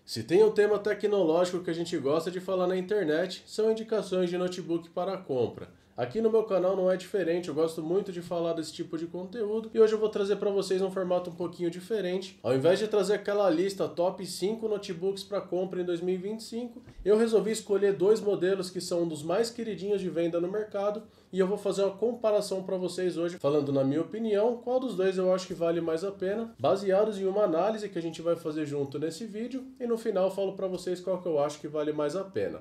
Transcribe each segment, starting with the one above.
Se tem um tema tecnológico que a gente gosta de falar na internet, são indicações de notebook para compra. Aqui no meu canal não é diferente, eu gosto muito de falar desse tipo de conteúdo e hoje eu vou trazer para vocês um formato um pouquinho diferente. Ao invés de trazer aquela lista top 5 notebooks para compra em 2025, eu resolvi escolher dois modelos que são um dos mais queridinhos de venda no mercado e eu vou fazer uma comparação para vocês hoje, falando na minha opinião, qual dos dois eu acho que vale mais a pena, baseados em uma análise que a gente vai fazer junto nesse vídeo e no final eu falo para vocês qual que eu acho que vale mais a pena.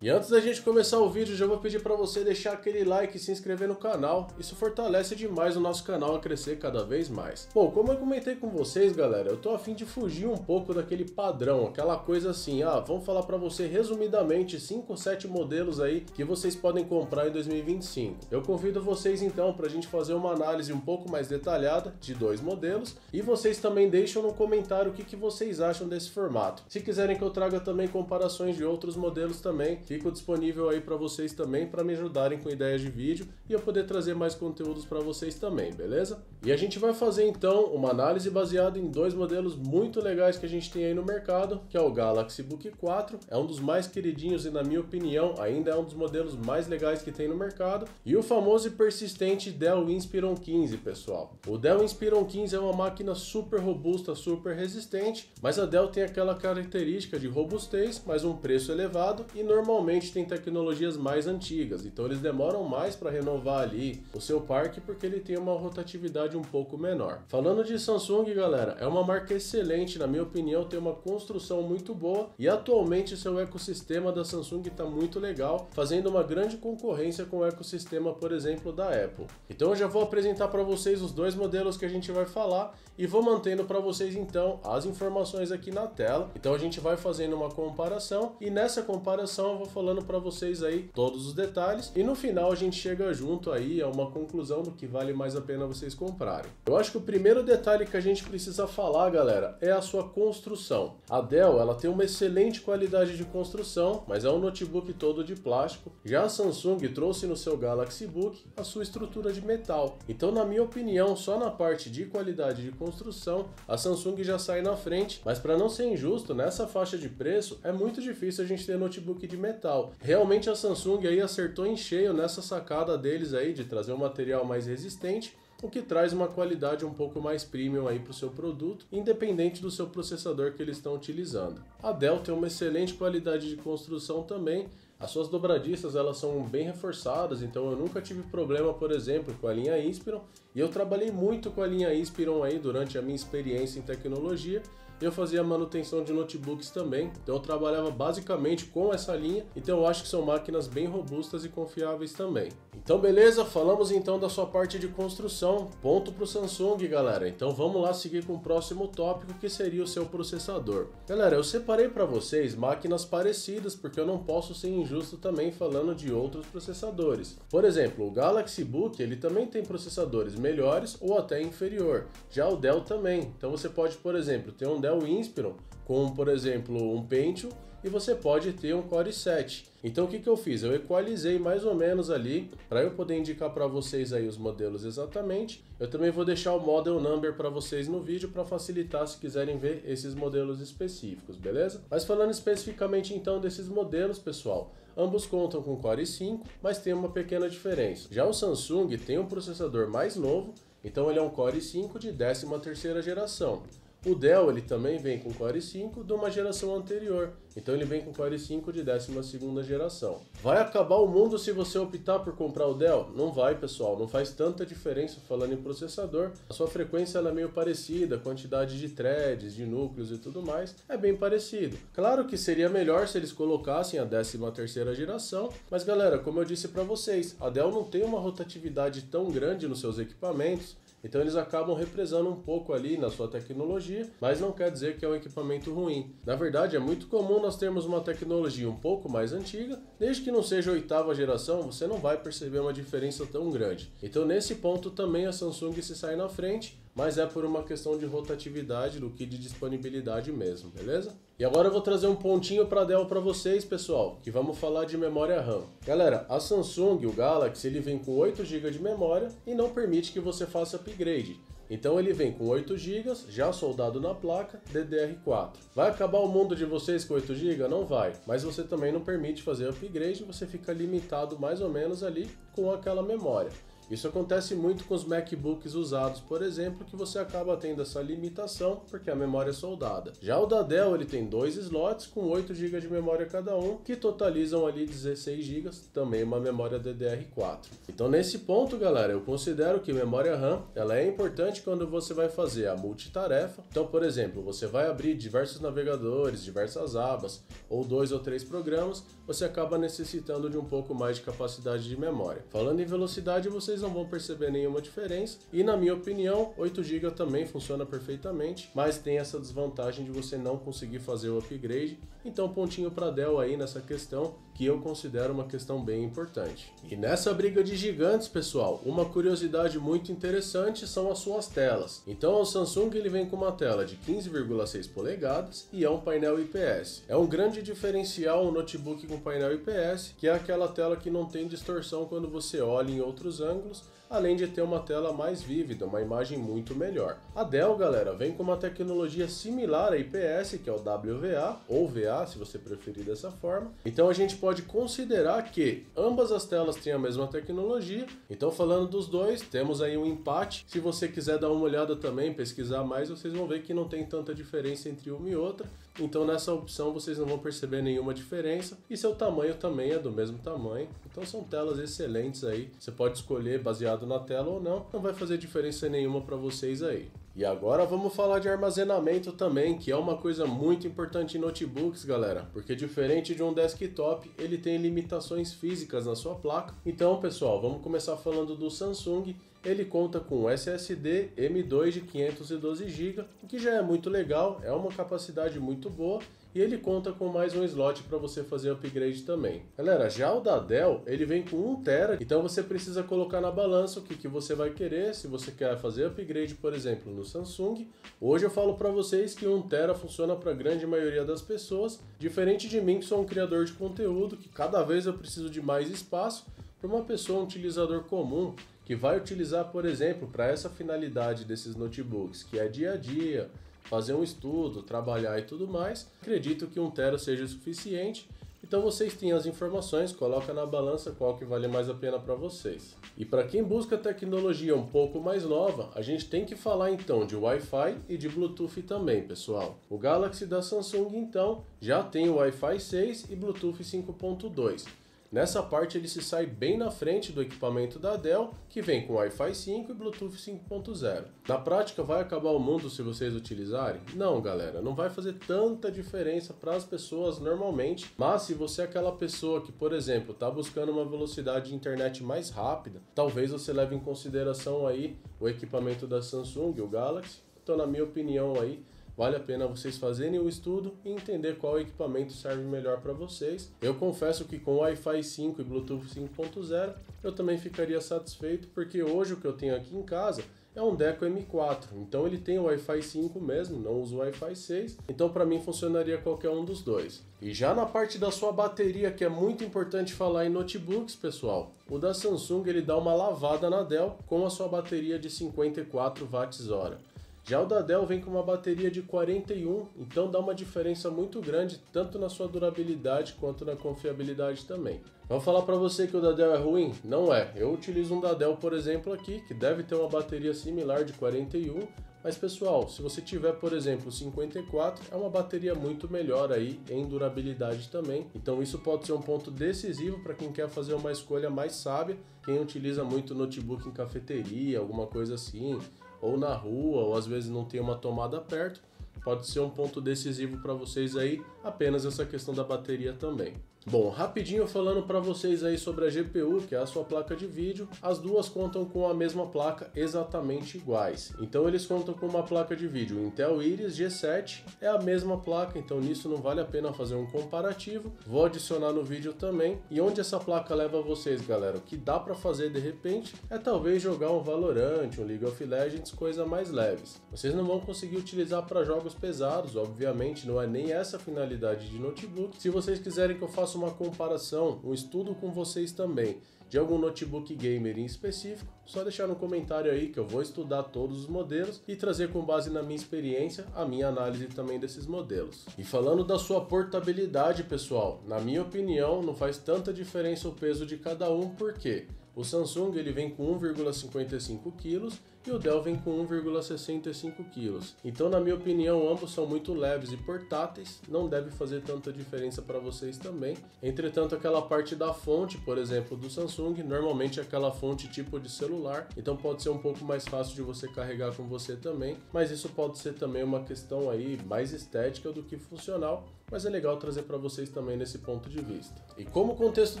E antes da gente começar o vídeo, já vou pedir para você deixar aquele like e se inscrever no canal. Isso fortalece demais o nosso canal a crescer cada vez mais. Bom, como eu comentei com vocês, galera, eu tô a fim de fugir um pouco daquele padrão, aquela coisa assim, vamos falar para você resumidamente 5 ou 7 modelos aí que vocês podem comprar em 2025. Eu convido vocês então para a gente fazer uma análise um pouco mais detalhada de dois modelos e vocês também deixam no comentário o que vocês acham desse formato. Se quiserem que eu traga também comparações de outros modelos também, fico disponível aí para vocês também, para me ajudarem com ideias de vídeo e eu poder trazer mais conteúdos para vocês também, beleza? E a gente vai fazer então uma análise baseada em dois modelos muito legais que a gente tem aí no mercado, que é o Galaxy Book 4, é um dos mais queridinhos e na minha opinião ainda é um dos modelos mais legais que tem no mercado, e o famoso e persistente Dell Inspiron 15, pessoal. O Dell Inspiron 15 é uma máquina super robusta, super resistente, mas a Dell tem aquela característica de robustez, mas um preço elevado e normalmente tem tecnologias mais antigas, então eles demoram mais para renovar ali o seu parque porque ele tem uma rotatividade um pouco menor. Falando de Samsung, galera, é uma marca excelente, na minha opinião, tem uma construção muito boa e atualmente seu ecossistema da Samsung está muito legal, fazendo uma grande concorrência com o ecossistema, por exemplo, da Apple. Então eu já vou apresentar para vocês os dois modelos que a gente vai falar e vou mantendo para vocês então as informações aqui na tela. Então a gente vai fazendo uma comparação e nessa comparação eu vou falando para vocês aí todos os detalhes e no final a gente chega junto aí a uma conclusão do que vale mais a pena vocês comprarem. Eu acho que o primeiro detalhe que a gente precisa falar, galera, é a sua construção. A Dell, ela tem uma excelente qualidade de construção, mas é um notebook todo de plástico. Já a Samsung trouxe no seu Galaxy Book a sua estrutura de metal. Então, na minha opinião, só na parte de qualidade de construção, a Samsung já sai na frente, mas para não ser injusto, nessa faixa de preço é muito difícil a gente ter notebook de metal. Realmente a Samsung aí acertou em cheio nessa sacada deles aí de trazer um material mais resistente, o que traz uma qualidade um pouco mais premium aí para o seu produto, independente do seu processador que eles estão utilizando. A Dell tem uma excelente qualidade de construção também. As suas dobradiças elas são bem reforçadas, então eu nunca tive problema, por exemplo, com a linha Inspiron, e eu trabalhei muito com a linha Inspiron aí durante a minha experiência em tecnologia. Eu fazia manutenção de notebooks também, então eu trabalhava basicamente com essa linha, então eu acho que são máquinas bem robustas e confiáveis também. Então beleza, falamos então da sua parte de construção, ponto para o Samsung, galera. Então vamos lá seguir com o próximo tópico, que seria o seu processador. Galera, eu separei para vocês máquinas parecidas, porque eu não posso ser injusto também falando de outros processadores. Por exemplo, o Galaxy Book, ele também tem processadores melhores ou até inferior, já o Dell também. Então você pode, por exemplo, ter um Dell Inspiron com, por exemplo, um Pentium e você pode ter um Core i7. Então o que eu fiz? Eu equalizei mais ou menos ali para eu poder indicar para vocês aí os modelos exatamente. Eu também vou deixar o model number para vocês no vídeo para facilitar se quiserem ver esses modelos específicos, beleza? Mas falando especificamente então desses modelos, pessoal, ambos contam com Core i5, mas tem uma pequena diferença. Já o Samsung tem um processador mais novo, então ele é um Core i5 de 13ª geração. O Dell ele também vem com Core i5 de uma geração anterior, então ele vem com Core i5 de 12ª geração. Vai acabar o mundo se você optar por comprar o Dell? Não vai, pessoal, não faz tanta diferença falando em processador. A sua frequência ela é meio parecida, a quantidade de threads, de núcleos e tudo mais é bem parecido. Claro que seria melhor se eles colocassem a 13ª geração, mas galera, como eu disse para vocês, a Dell não tem uma rotatividade tão grande nos seus equipamentos, então eles acabam represando um pouco ali na sua tecnologia, mas não quer dizer que é um equipamento ruim. Na verdade, é muito comum nós termos uma tecnologia um pouco mais antiga, desde que não seja a 8ª geração, você não vai perceber uma diferença tão grande. Então nesse ponto também a Samsung se sai na frente, mas é por uma questão de rotatividade do que de disponibilidade mesmo, beleza? E agora eu vou trazer um pontinho para Dell para vocês, pessoal, que vamos falar de memória RAM. Galera, a Samsung, o Galaxy, ele vem com 8 GB de memória e não permite que você faça upgrade. Então ele vem com 8 GB, já soldado na placa, DDR4. Vai acabar o mundo de vocês com 8 GB? Não vai, mas você também não permite fazer upgrade, você fica limitado mais ou menos ali com aquela memória. Isso acontece muito com os MacBooks usados, por exemplo, que você acaba tendo essa limitação porque a memória é soldada. Já o da Dell, ele tem 2 slots com 8 GB de memória cada um, que totalizam ali 16 GB, também uma memória DDR4. Então nesse ponto, galera, eu considero que memória RAM, ela é importante quando você vai fazer a multitarefa. Então, por exemplo, você vai abrir diversos navegadores, diversas abas, ou 2 ou 3 programas, você acaba necessitando de um pouco mais de capacidade de memória. Falando em velocidade, vocês não vão perceber nenhuma diferença e, na minha opinião, 8 GB também funciona perfeitamente, mas tem essa desvantagem de você não conseguir fazer o upgrade. Então pontinho para Dell aí nessa questão, que eu considero uma questão bem importante. E nessa briga de gigantes, pessoal, uma curiosidade muito interessante são as suas telas. Então o Samsung ele vem com uma tela de 15,6 polegadas e é um painel IPS. É um grande diferencial um notebook com painel IPS, que é aquela tela que não tem distorção quando você olha em outros ângulos, além de ter uma tela mais vívida, uma imagem muito melhor. A Dell, galera, vem com uma tecnologia similar à IPS, que é o WVA, ou VA, se você preferir dessa forma. Então a gente pode considerar que ambas as telas têm a mesma tecnologia. Então, falando dos dois, temos aí um empate. Se você quiser dar uma olhada também, pesquisar mais, vocês vão ver que não tem tanta diferença entre uma e outra. Então nessa opção vocês não vão perceber nenhuma diferença e seu tamanho também é do mesmo tamanho. Então são telas excelentes aí, você pode escolher baseado na tela ou não, não vai fazer diferença nenhuma para vocês aí. E agora vamos falar de armazenamento também, que é uma coisa muito importante em notebooks, galera, porque diferente de um desktop, ele tem limitações físicas na sua placa. Então, pessoal, vamos começar falando do Samsung. Ele conta com SSD M2 de 512 GB, o que já é muito legal, é uma capacidade muito boa. E ele conta com mais um slot para você fazer upgrade também. Galera, já o da Dell, ele vem com 1 TB, então você precisa colocar na balança o que você vai querer. Se você quer fazer upgrade, por exemplo, no Samsung, hoje eu falo para vocês que 1 TB funciona para a grande maioria das pessoas, diferente de mim que sou um criador de conteúdo, que cada vez eu preciso de mais espaço. Para uma pessoa, um utilizador comum, que vai utilizar, por exemplo, para essa finalidade desses notebooks, que é dia a dia, fazer um estudo, trabalhar e tudo mais, acredito que 1 TB seja suficiente. Então vocês têm as informações, coloca na balança qual que vale mais a pena para vocês. E para quem busca tecnologia um pouco mais nova, a gente tem que falar então de Wi-Fi e de Bluetooth também, pessoal. O Galaxy da Samsung então já tem o Wi-Fi 6 e Bluetooth 5.2. Nessa parte ele se sai bem na frente do equipamento da Dell, que vem com Wi-Fi 5 e Bluetooth 5.0. Na prática vai acabar o mundo se vocês utilizarem? Não, galera, não vai fazer tanta diferença para as pessoas normalmente, mas se você é aquela pessoa que, por exemplo, está buscando uma velocidade de internet mais rápida, talvez você leve em consideração aí o equipamento da Samsung, o Galaxy. Então, na minha opinião aí, vale a pena vocês fazerem o estudo e entender qual equipamento serve melhor para vocês. Eu confesso que com Wi-Fi 5 e Bluetooth 5.0 eu também ficaria satisfeito, porque hoje o que eu tenho aqui em casa é um Deco M4, então ele tem o Wi-Fi 5 mesmo, não uso o Wi-Fi 6, então para mim funcionaria qualquer um dos dois. E já na parte da sua bateria, que é muito importante falar em notebooks, pessoal, o da Samsung ele dá uma lavada na Dell com a sua bateria de 54 Wh. Já o da Dell vem com uma bateria de 41, então dá uma diferença muito grande, tanto na sua durabilidade quanto na confiabilidade também. Vou falar para você que o da Dell é ruim? Não é. Eu utilizo um da Dell, por exemplo, aqui, que deve ter uma bateria similar de 41, mas pessoal, se você tiver, por exemplo, 54, é uma bateria muito melhor aí em durabilidade também. Então isso pode ser um ponto decisivo para quem quer fazer uma escolha mais sábia, quem utiliza muito notebook em cafeteria, alguma coisa assim, ou na rua, ou às vezes não tem uma tomada perto, pode ser um ponto decisivo para vocês aí, apenas essa questão da bateria também. Bom, rapidinho falando para vocês aí sobre a GPU, que é a sua placa de vídeo, as duas contam com a mesma placa exatamente iguais. Então eles contam com uma placa de vídeo Intel Iris G7, é a mesma placa, então nisso não vale a pena fazer um comparativo. Vou adicionar no vídeo também. E onde essa placa leva vocês, galera? O que dá para fazer de repente é talvez jogar um Valorant, um League of Legends, coisa mais leves. Vocês não vão conseguir utilizar para jogos pesados, obviamente não é nem essa a finalidade de notebook. Se vocês quiserem que eu faça uma comparação, um estudo com vocês também, de algum notebook gamer em específico, só deixar no comentário aí que eu vou estudar todos os modelos e trazer com base na minha experiência a minha análise também desses modelos. E falando da sua portabilidade, pessoal, na minha opinião não faz tanta diferença o peso de cada um, porque o Samsung ele vem com 1,55 kg e o Dell vem com 1,65 kg. Então, na minha opinião, ambos são muito leves e portáteis, não deve fazer tanta diferença para vocês também. Entretanto, aquela parte da fonte, por exemplo, do Samsung, normalmente é aquela fonte tipo de celular, então pode ser um pouco mais fácil de você carregar com você também, mas isso pode ser também uma questão aí mais estética do que funcional, mas é legal trazer para vocês também nesse ponto de vista. E como o contexto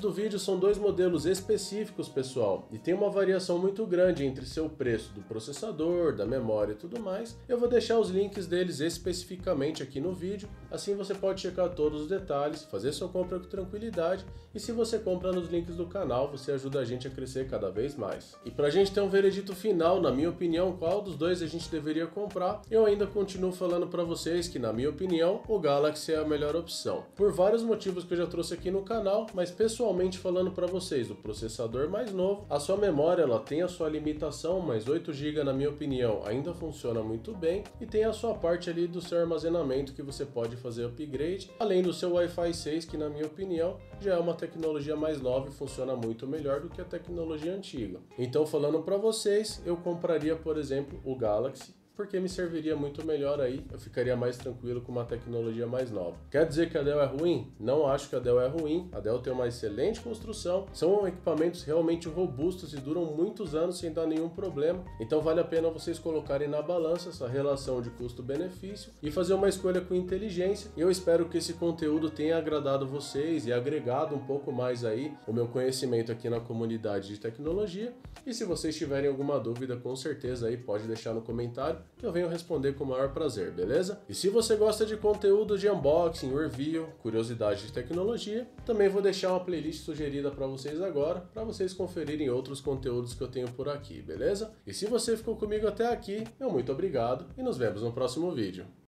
do vídeo são dois modelos específicos, pessoal, e tem uma variação muito grande entre seu preço do processador, da memória e tudo mais, eu vou deixar os links deles especificamente aqui no vídeo, assim você pode checar todos os detalhes, fazer sua compra com tranquilidade, e se você compra nos links do canal, você ajuda a gente a crescer cada vez mais. E pra gente ter um veredito final, na minha opinião, qual dos dois a gente deveria comprar, eu ainda continuo falando para vocês que, na minha opinião, o Galaxy é a melhor opção. Por vários motivos que eu já trouxe aqui no canal, mas pessoalmente falando para vocês, o processador mais novo, a sua memória ela tem a sua limitação, mas 8 GB na minha opinião ainda funciona muito bem, e tem a sua parte ali do seu armazenamento que você pode fazer upgrade, além do seu Wi-Fi 6 que na minha opinião já é uma tecnologia mais nova e funciona muito melhor do que a tecnologia antiga. Então falando para vocês, eu compraria por exemplo o Galaxy, porque me serviria muito melhor aí, eu ficaria mais tranquilo com uma tecnologia mais nova. Quer dizer que a Dell é ruim? Não acho que a Dell é ruim, a Dell tem uma excelente construção, são equipamentos realmente robustos e duram muitos anos sem dar nenhum problema, então vale a pena vocês colocarem na balança essa relação de custo-benefício e fazer uma escolha com inteligência. Eu espero que esse conteúdo tenha agradado vocês e agregado um pouco mais aí o meu conhecimento aqui na comunidade de tecnologia, e se vocês tiverem alguma dúvida, com certeza aí pode deixar no comentário, que eu venho responder com o maior prazer, beleza? E se você gosta de conteúdo de unboxing, review, curiosidade de tecnologia, também vou deixar uma playlist sugerida para vocês agora, para vocês conferirem outros conteúdos que eu tenho por aqui, beleza? E se você ficou comigo até aqui, meu muito obrigado e nos vemos no próximo vídeo.